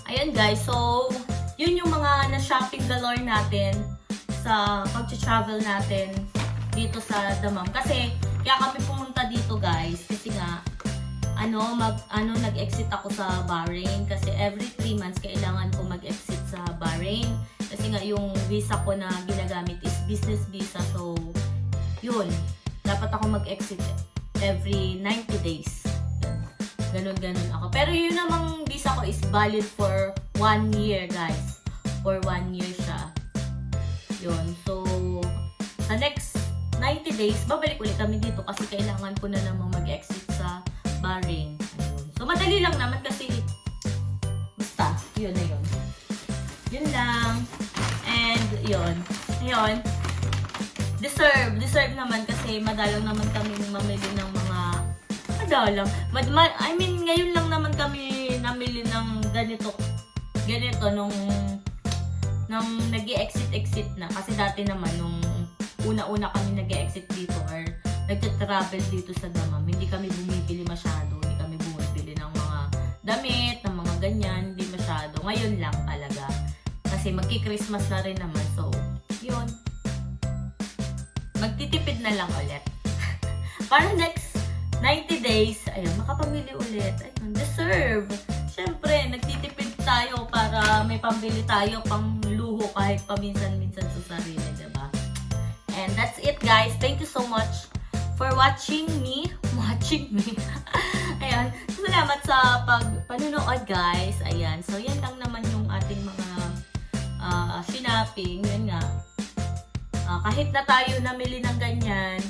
Ayun guys, so yun yung mga na-shopping galore natin sa pag-travel natin dito sa Damam. Kasi kaya kami pumunta dito guys kasi nga nag-exit ako sa Bahrain kasi every 3 months kailangan ko mag-exit sa Bahrain kasi nga yung visa ko na ginagamit is business visa, so yun, dapat ako mag-exit every 90 days. Ganun ako. Pero yun namang visa ko is valid for 1 year guys. For 1 year siya. Yun. So, sa next 90 days, babalik ulit kami dito kasi kailangan ko na namang mag-exit sa Bahrain. Ayun. So, madali lang naman kasi basta, yun na yun. Yun lang. And, yun. Ngayon, deserve naman kasi madalang naman kami mamili ng mga ngayon lang naman kami namili ng ganito nung nag-exit na kasi dati naman nung una-una kami nag-exit dito or nagte-travel dito sa Damam, hindi kami bumibili masyado, hindi kami bumibili ng mga damit, ng mga ganyan, hindi masyado. Ngayon lang talaga kasi magki-Christmas na rin naman, so yun, magtitipid na lang ulit para next 90 days, ayun, makapamili ulit. Ayun, deserve. Siyempre, nagtitipid tayo para may pambili tayo, pang luho kahit paminsan-minsan sa sarili, diba? And that's it, guys. Thank you so much for watching me. Ayan, salamat sa panunood, guys. Ayan, so yan lang naman yung ating mga shopping. Yun nga. Kahit na tayo namili ng ganyan,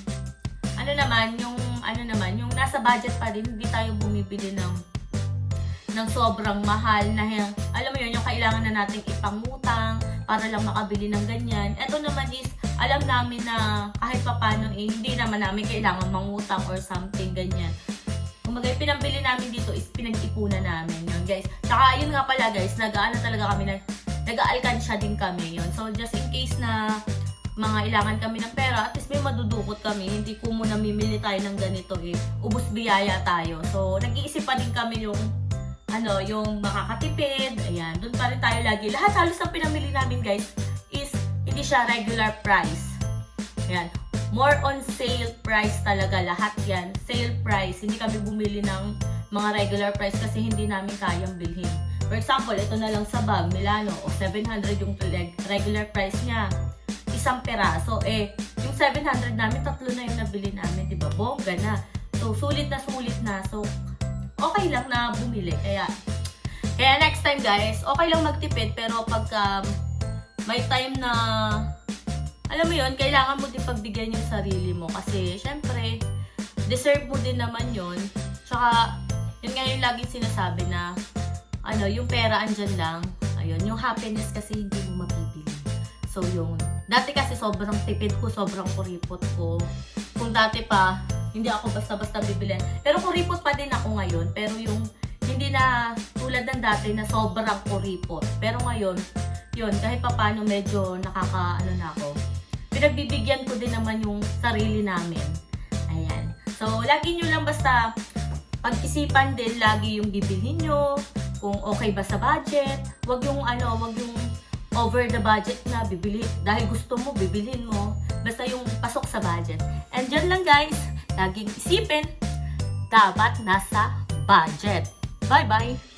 yung nasa budget pa din, hindi tayo bumibili ng sobrang mahal na, alam mo yun, yung kailangan na nating ipangutang para lang makabili ng ganyan. Ito naman is, alam namin na kahit papano hindi naman namin kailangan mangutang or something ganyan. Kumbaga, pinambili namin dito is pinag-ipunan namin yun, guys. Tsaka, yun nga pala, guys, nag-aalkansya din kami yun. So, just in case na mga ilangan kami ng pera, at least may madudukot kami. Hindi ko muna mimili tayo ng ganito ubos biyaya tayo. So, nag-iisip pa din kami yung makakatipid. Ayan, doon pa rin tayo lagi. Lahat halos ng pinamili namin guys is hindi siya regular price. Ayan, more on sale price talaga lahat yan. Sale price. Hindi kami bumili ng mga regular price kasi hindi namin kayang bilhin. For example, ito na lang sa bag, Milano, o 700 yung regular price niya. Isang peraso, yung 700 namin, 3 na yung nabili namin, di ba? Bongga na. So, sulit na. So, okay lang na bumili. Kaya next time, guys, okay lang magtipid, pero pagka may time na, alam mo yun, kailangan mo din pagbigyan yung sarili mo. Kasi, syempre, deserve mo din naman yun. Tsaka, yun nga yung laging sinasabi na, yung pera andyan lang. Ayun, yung happiness kasi hindi mo mabibili. So, dati kasi sobrang tipid ko, sobrang kuripot ko. Kung dati pa, hindi ako basta-basta bibilin. Pero kuripot pa din ako ngayon. Pero hindi na tulad ng dati na sobrang kuripot. Pero ngayon, yun, kahit pa paano medyo na ako. Pinagbibigyan ko din naman yung sarili namin. Ayan. So, lagi nyo lang basta pag-isipan din lagi yung bibilhin nyo. Kung okay ba sa budget. Wag yung over the budget na bibili. Dahil gusto mo, bibilhin mo. Basta yung pasok sa budget. And dyan lang guys, laging isipin, dapat nasa budget. Bye-bye!